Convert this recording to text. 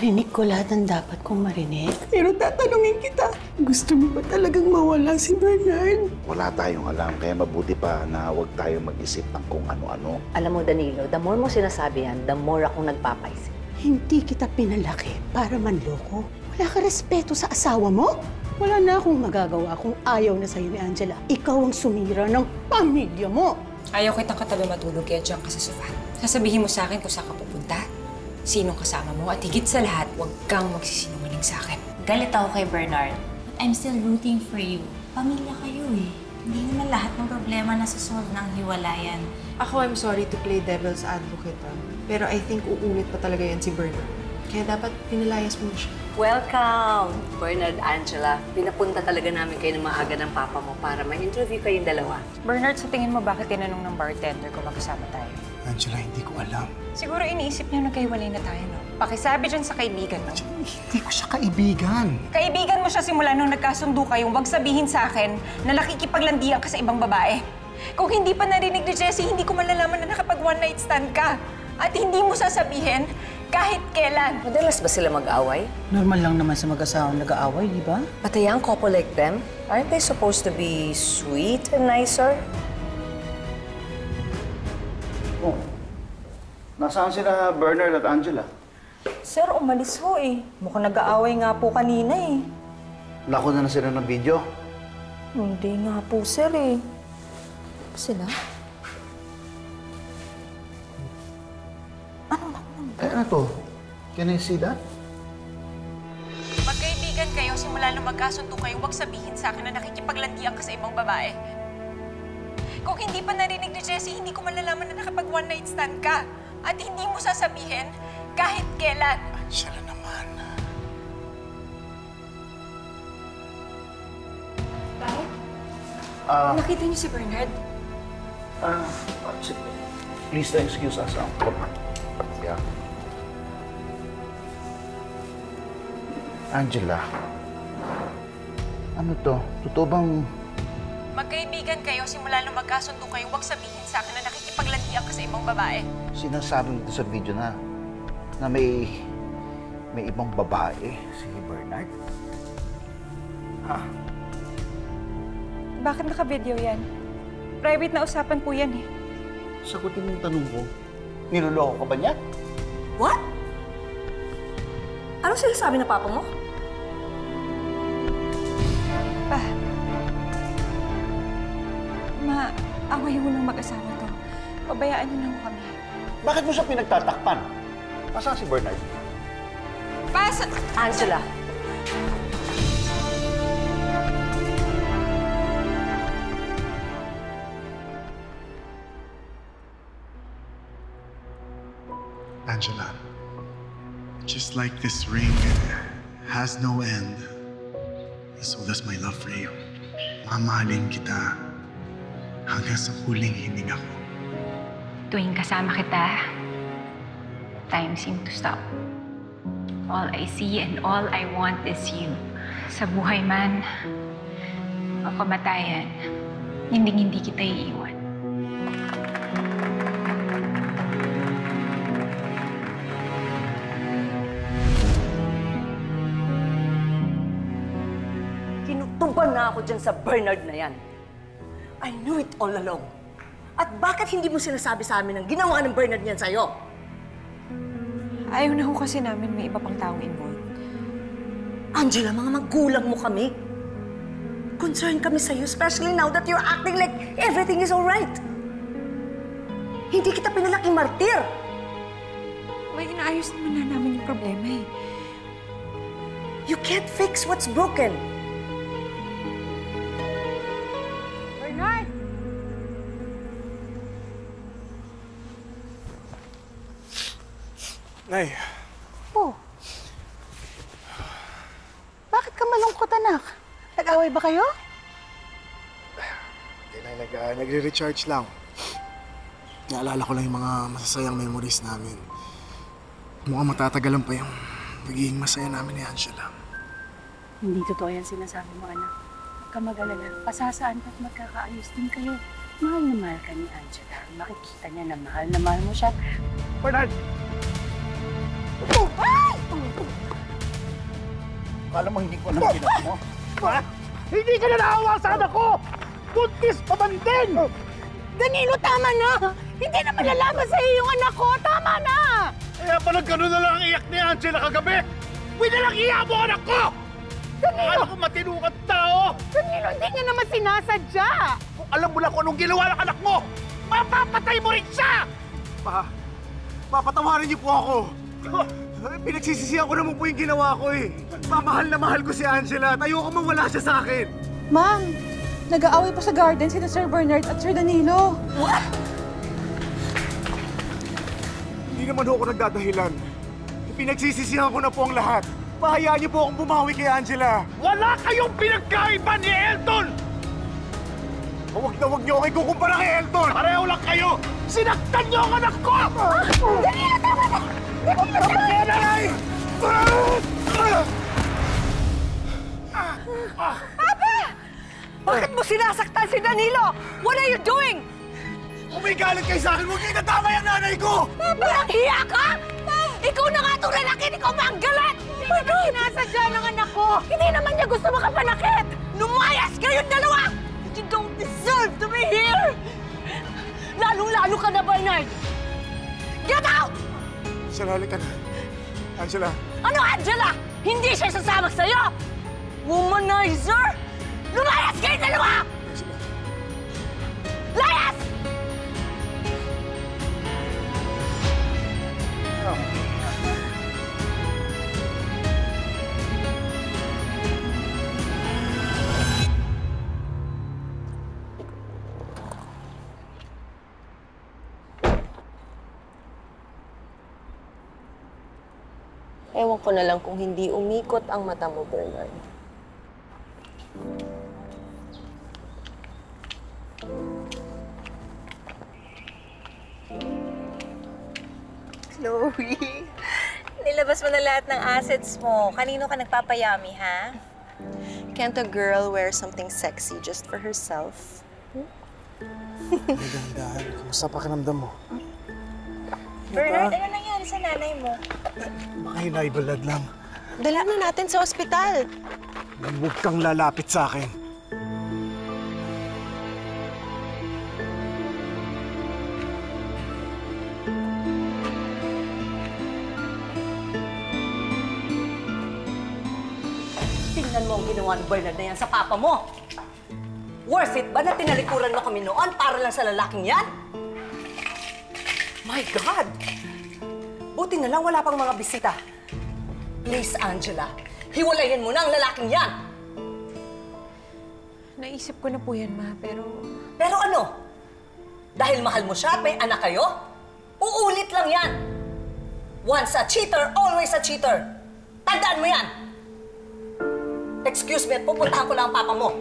Narinig ko lahat ng dapat kong marinig. Pero tatanungin kita, gusto mo ba talagang mawala si Bernard? Wala tayong alam, kaya mabuti pa na huwag tayong mag-isip ng kung ano-ano. Alam mo, Danilo, the more mo sinasabi yan, the more akong nagpapaisip. Hindi kita pinalaki para manloko. Wala ka respeto sa asawa mo? Wala na akong magagawa kung ayaw na sa'yo ni Angela. Ikaw ang sumira ng pamilya mo. Ayaw kitang katabi matulog kaya diyan ka sa sofa. Sasabihin mo sa akin kung saan ka pupunta, sinong kasama mo, at higit sa lahat, huwag kang magsisinungaling sa akin. Galit ako kay Bernard. But I'm still rooting for you. Pamilya kayo eh. Hindi naman lahat ng problema nasa-solve ng hiwalayan. Ako, I'm sorry to play devil's advocate, pero I think uulit pa talaga yan si Bernard. Kaya dapat pinalayas mo siya. Welcome, Bernard, Angela. Pinapunta talaga namin kayo ng maaga ng papa mo para ma-interview kayong dalawa. Bernard, sa tingin mo bakit tinanong ng bartender kung magkasama tayo? Angela, hindi ko alam. Siguro iniisip niya nagkahiwalay na tayo, no? Pakisabi dyan sa kaibigan mo. Hindi ko siya kaibigan. Kaibigan mo siya simula nung nagkasundo kayong wag sabihin sa akin na nakikipaglandian ka sa ibang babae. Kung hindi pa narinig ni Jessie, hindi ko malalaman na nakapag one-night stand ka. At hindi mo sasabihin kahit kailan. Madalas ba sila mag-away? Normal lang naman sa mag-asawang nag-aaway, di ba? But a young couple like them, aren't they supposed to be sweet and nicer? Oh, nasaan sila Bernard at Angela? Sir, umalis ho eh. Mukhang nag-aaway nga po kanina eh. Lako na sila ng video. Hindi nga po, sir eh. Sila? Ano to? Can I see that? Magkaibigan kayo, simula nung magkasundo kayo, huwag sabihin sa akin na nakikipaglandian ka sa ibang babae. Kung hindi pa narinig ni Jessie, hindi ko malalaman na nakapag one-night stand ka. At hindi mo sasabihin kahit kailan. Angela naman. Bakit? Nakita niyo si Bernard? Please excuse us. Yeah. Angela, ano to? Totoo bang... Magkaibigan kayo, simula nung magkasundo kayo, huwag sabihin sa akin na nakikipaglandian ka sa ibang babae. Sinasabi mo sa video na may ibang babae, si Bernard? Ha? Bakit naka-video yan? Private na usapan po yan eh. Sagutin mo yung tanong ko. Niloloko ka ba niya? What? Anong sinasabi ng papa mo? Pa, maaway ho ng mag-asawa to. Pabayaan niyo lang kami. Bakit mo siya pinagtatakpan? Nasaan si Bernard? Angela. Angela, just like this ring has no end, so does my love for you. Mamahalin kita hanggang sa huling hininga ko. Tuwing kasama kita, time seems to stop. All I see and all I want is you. Sa buhay man o kamatayan, hindi kita iiwan. Kinutumban na ako dyan sa Bernard na yan. I knew it all along. At bakit hindi mo sinasabi sa amin ang ginawa ng Bernard niyan sa'yo? Ayaw na ho kasi namin may iba pang taong involved. Angela, mga magulang mo kami. Concerned kami sa'yo, especially now that you're acting like everything is alright. Hindi kita pinalaking martir. May inaayos naman na namin yung problema eh. You can't fix what's broken. Bernard! Nay. Oh. Bakit ka malungkot, anak? Nag-away ba kayo? Hindi na, nagre-recharge lang. Naalala ko lang yung mga masasayang memories namin. Mukhang matatagalan pa yung nagiging masaya namin ni Angela. Hindi totoo yan sinasabi mo, anak. Huwag ka mag-alala. Pasasaan ka't magkakaayos din kayo. Mahal na mahal ka ni Angela. Makikita niya na mahal mo siya. Bernard! Oh! Ay! Akala mo hindi ko alam ginawa mo? Ha? Hindi ka na naawa sa anak ko! Buntis pa man din! Danilo, tama na! Hindi na malalaman sa iyo yung anak ko! Tama na! Kaya pala gano'n na lang ang iyak ni Angela kagabi! Winalang iya mo anak ko! Danilo! Alam ko matino kang tao! Danilo, hindi niya naman sinasadya! Kung alam mo lang kung anong ginawa ng anak mo, mapapatay mo rin siya! Papatawarin niyo po ako. Pinagsisisihan ko naman po yung ginawa ko eh. Mahal na mahal ko si Angela at ayoko mawala siya sa akin. Ma'am, nag-aaway pa sa garden sina Sir Bernard at Sir Danilo. What? Hindi naman ako nagdadahilan. Pinagsisisihan ko na po ang lahat. Pahayaan niyo po akong bumawi kay Angela. Wala kayong pinagkaiba ni Elton! Huwag na huwag niyo ako ikukumpara kay Elton! Pareho lang kayo! Sinaktan niyo ang anak ko! Danilo, tama na! Danilo, tama na! Papa! Bakit mo sinasaktan si Danilo? What are you doing? Kung may galit kayo sa akin, huwag niyo itatama yung nanay ko! Walang hiya ka? Ikaw na nga itong lalaki, ikaw ba ang galit? Hindi naman sinasadya ng anak ko! Hindi naman niya gusto makapanakit! Lumayas kayong dalawa! You don't deserve to be here! Lalo-lalo ka na, Bernard! Get out! Angela, halika na. Angela. Ano, Angela? Hindi siya sasama sa'yo! Womanizer! Lumayas kayong dalawa! Angela. Layas! Ewan ko na lang kung hindi umikot ang mata mo, Bernard. Chloe, nilabas mo na lahat ng assets mo. Kanino ka nagpapayami, ha? Can't a girl wear something sexy just for herself? Magandaan. Kamusta pakiramdam mo? Bernard, ano nangyari sa nanay mo? Baka hinaibalad lang. Dala na natin sa ospital. Huwag kang lalapit sa akin. Tingnan mo ang ginawa ni Bernard na yan sa papa mo. Worth it ba na tinalikuran mo kami noon para lang sa lalaking yan? My God! Buti na lang wala pang mga bisita. Please, Angela, hiwalayin mo na ang lalaking yan! Naisip ko na po yan, Ma, pero... Pero ano? Dahil mahal mo siya at may anak kayo? Uulit lang yan! Once a cheater, always a cheater! Tandaan mo yan! Excuse me at pupuntahan ko lang ang papa mo.